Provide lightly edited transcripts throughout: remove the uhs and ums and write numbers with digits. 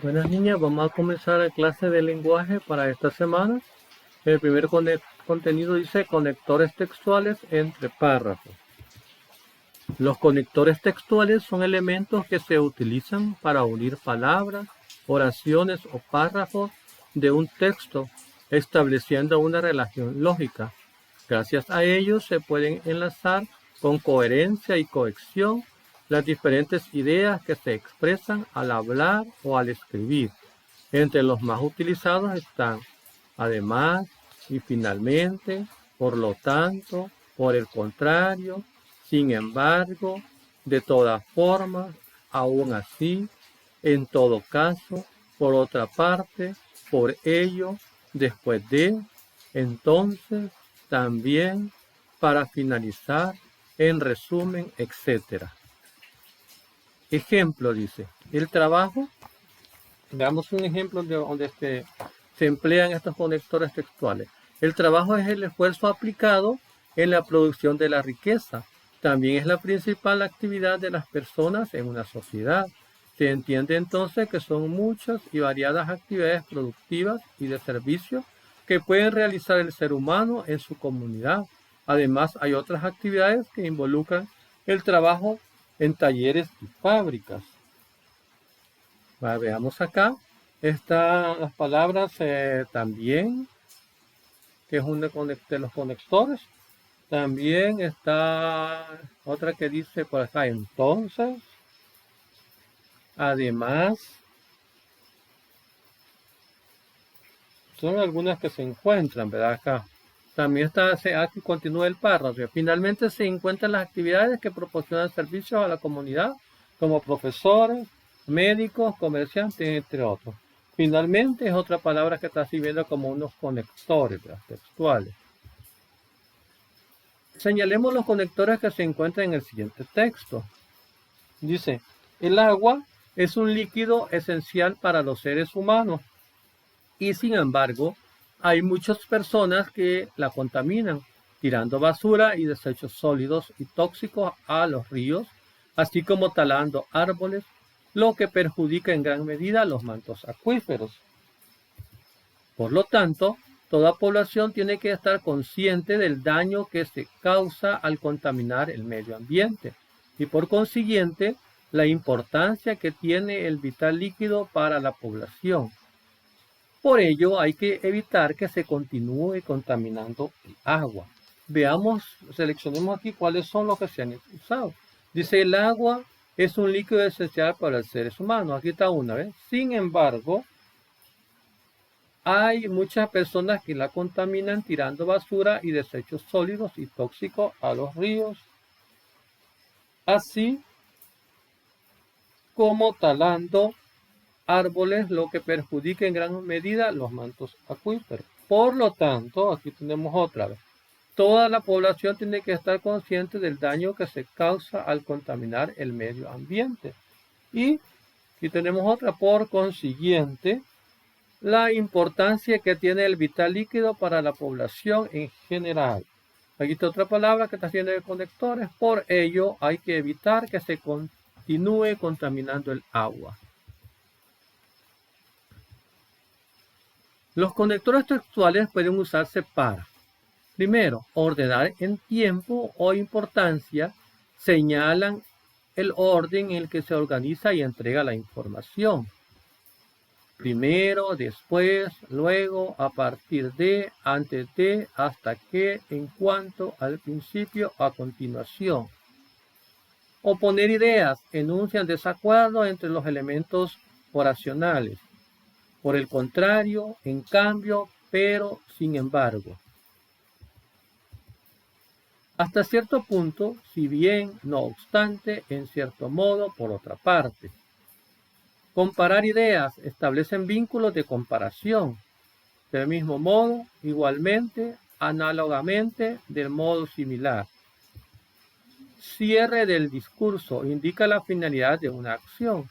Buenas niñas, vamos a comenzar la clase de lenguaje para esta semana. El primer contenido dice conectores textuales entre párrafos. Los conectores textuales son elementos que se utilizan para unir palabras, oraciones o párrafos de un texto, estableciendo una relación lógica. Gracias a ellos se pueden enlazar con coherencia y cohesión las diferentes ideas que se expresan al hablar o al escribir. Entre los más utilizados están además y finalmente, por lo tanto, por el contrario, sin embargo, de todas formas, aún así, en todo caso, por otra parte, por ello, después de, entonces, también, para finalizar, en resumen, etc. Ejemplo dice, el trabajo. Veamos un ejemplo de donde se emplean estos conectores textuales. El trabajo es el esfuerzo aplicado en la producción de la riqueza. También es la principal actividad de las personas en una sociedad. Se entiende entonces que son muchas y variadas actividades productivas y de servicio que pueden realizar el ser humano en su comunidad. Además, hay otras actividades que involucran el trabajo en talleres y fábricas. Veamos acá. Están las palabras también, que es uno de los conectores. También está otra que dice por acá, entonces. Además, son algunas que se encuentran, ¿verdad? Acá. También está, aquí continúa el párrafo. Finalmente se encuentran las actividades que proporcionan servicios a la comunidad, como profesores, médicos, comerciantes, entre otros. Finalmente es otra palabra que está sirviendo como unos conectores, ¿verdad?, textuales. Señalemos los conectores que se encuentran en el siguiente texto. Dice, el agua es un líquido esencial para los seres humanos y sin embargo hay muchas personas que la contaminan, tirando basura y desechos sólidos y tóxicos a los ríos, así como talando árboles, lo que perjudica en gran medida los mantos acuíferos. Por lo tanto, toda población tiene que estar consciente del daño que se causa al contaminar el medio ambiente y por consiguiente la importancia que tiene el vital líquido para la población. Por ello hay que evitar que se continúe contaminando el agua. Veamos, seleccionemos aquí cuáles son los que se han usado. Dice, el agua es un líquido esencial para los seres humanos. Aquí está una vez. Sin embargo, hay muchas personas que la contaminan tirando basura y desechos sólidos y tóxicos a los ríos, así como talando árboles, lo que perjudica en gran medida los mantos acuíferos. Por lo tanto, aquí tenemos otra vez. Toda la población tiene que estar consciente del daño que se causa al contaminar el medio ambiente. Y aquí tenemos otra, por consiguiente, la importancia que tiene el vital líquido para la población en general. Aquí está otra palabra que está haciendo de conectores. Por ello, hay que evitar que se continúe contaminando el agua. Los conectores textuales pueden usarse para, primero, ordenar en tiempo o importancia, señalan el orden en el que se organiza y entrega la información. Primero, después, luego, a partir de, antes de, hasta que, en cuanto, al principio, a continuación. Oponer ideas enuncian desacuerdo entre los elementos oracionales. Por el contrario, en cambio, pero, sin embargo. Hasta cierto punto, si bien, no obstante, en cierto modo, por otra parte. Comparar ideas establecen vínculos de comparación. Del mismo modo, igualmente, análogamente, del modo similar. Cierre del discurso indica la finalidad de una acción,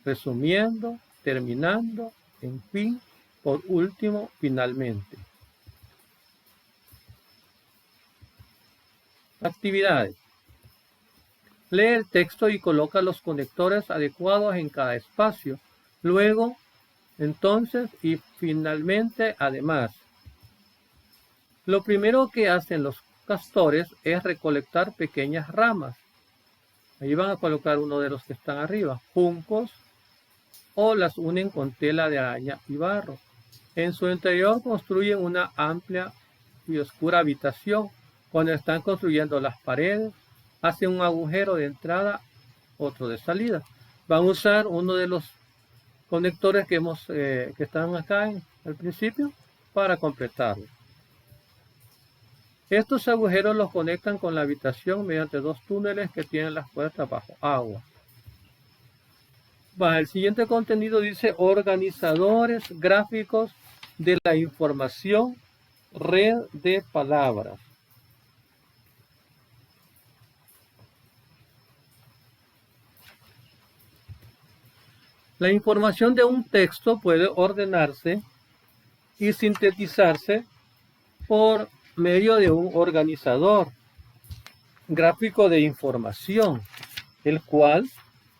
resumiendo, terminando, en fin, por último, finalmente. Actividades. Lee el texto y coloca los conectores adecuados en cada espacio. Luego, Entonces, y finalmente, además, lo primero que hacen los castores es recolectar pequeñas ramas. Ahí van a colocar uno de los que están arriba, juncos, o las unen con tela de araña y barro. En su interior construyen una amplia y oscura habitación. Cuando están construyendo las paredes, hacen un agujero de entrada, otro de salida. Van a usar uno de los conectores que están acá al principio para completarlo. Estos agujeros los conectan con la habitación mediante dos túneles que tienen las puertas bajo agua. El siguiente contenido dice organizadores gráficos de la información, red de palabras. La información de un texto puede ordenarse y sintetizarse por medio de un organizador gráfico de información, el cual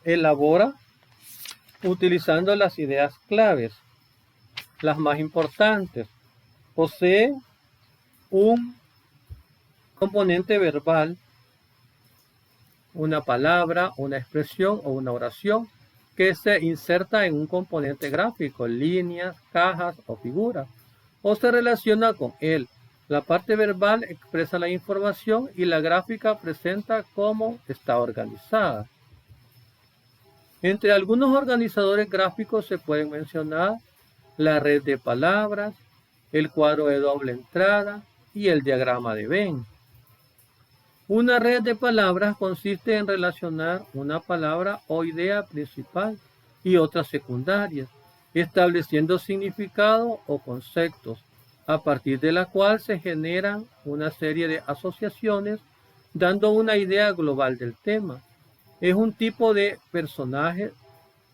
elabora utilizando las ideas claves, las más importantes. Posee un componente verbal, una palabra, una expresión o una oración que se inserta en un componente gráfico, líneas, cajas o figuras, o se relaciona con él. La parte verbal expresa la información y la gráfica presenta cómo está organizada. Entre algunos organizadores gráficos se pueden mencionar la red de palabras, el cuadro de doble entrada y el diagrama de Venn. Una red de palabras consiste en relacionar una palabra o idea principal y otras secundarias, estableciendo significado o conceptos, a partir de la cual se generan una serie de asociaciones, dando una idea global del tema. Es un tipo de personaje,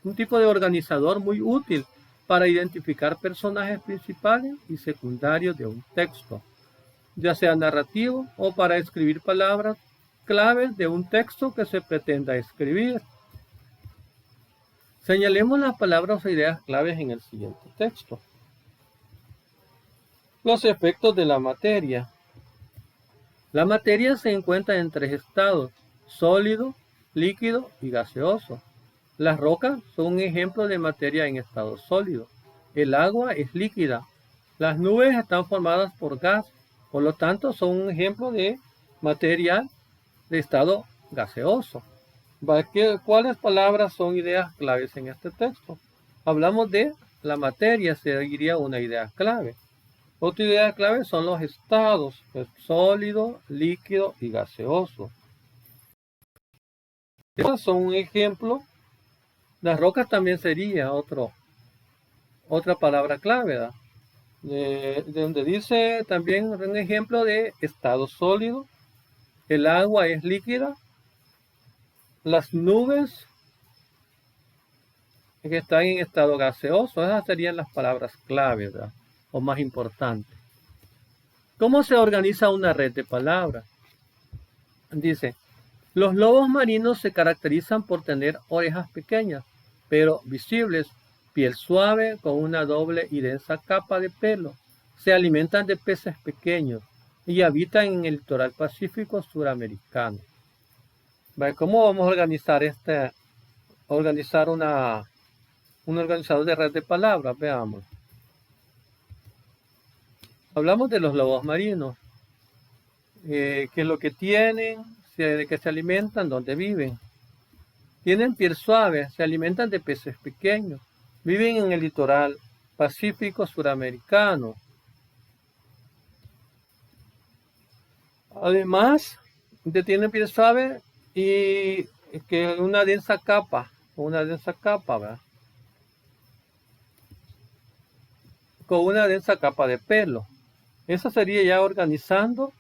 un tipo de organizador muy útil para identificar personajes principales y secundarios de un texto, ya sea narrativo o para escribir palabras claves de un texto que se pretenda escribir. Señalemos las palabras o ideas claves en el siguiente texto. Los efectos de la materia. La materia se encuentra en tres estados: sólido, líquido y gaseoso. Las rocas son un ejemplo de materia en estado sólido. El agua es líquida. Las nubes están formadas por gas, por lo tanto son un ejemplo de material de estado gaseoso. ¿Cuáles palabras son ideas claves en este texto? Hablamos de la materia, seguiría una idea clave. Otra idea clave son los estados, sólido, líquido y gaseoso. Estas son un ejemplo. Las rocas también sería otra palabra clave, ¿verdad? De donde dice también un ejemplo de estado sólido. El agua es líquida. Las nubes que están en estado gaseoso, esas serían las palabras claves, ¿verdad? O más importantes. ¿Cómo se organiza una red de palabras? Dice, los lobos marinos se caracterizan por tener orejas pequeñas, pero visibles, piel suave con una doble y densa capa de pelo. Se alimentan de peces pequeños y habitan en el litoral pacífico suramericano. ¿Cómo vamos a organizar un organizador de red de palabras? Veamos. Hablamos de los lobos marinos. ¿Qué es lo que tienen? ¿De qué se alimentan? ¿Dónde viven? Tienen piel suave, se alimentan de peces pequeños. Viven en el litoral pacífico suramericano. Además, tienen piel suave y que una densa capa, ¿verdad? Con una densa capa de pelo. Eso sería ya organizando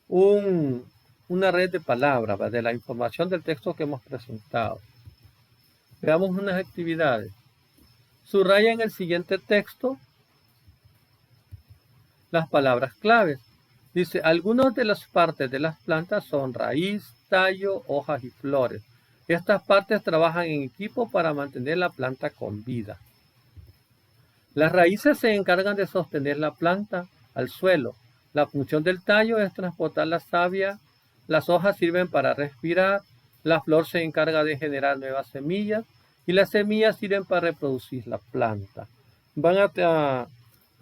una red de palabras, ¿verdad? De la información del texto que hemos presentado. Veamos unas actividades. Subraya en el siguiente texto las palabras claves. Dice, algunas de las partes de las plantas son raíz, tallo, hojas y flores. Estas partes trabajan en equipo para mantener la planta con vida. Las raíces se encargan de sostener la planta al suelo. La función del tallo es transportar la savia. Las hojas sirven para respirar. La flor se encarga de generar nuevas semillas. Y las semillas sirven para reproducir la planta. Van a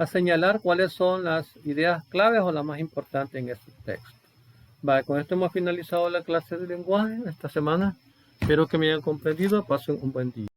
señalar cuáles son las ideas claves o las más importantes en este texto. Vale, con esto hemos finalizado la clase de lenguaje esta semana. Espero que me hayan comprendido. Pasen un buen día.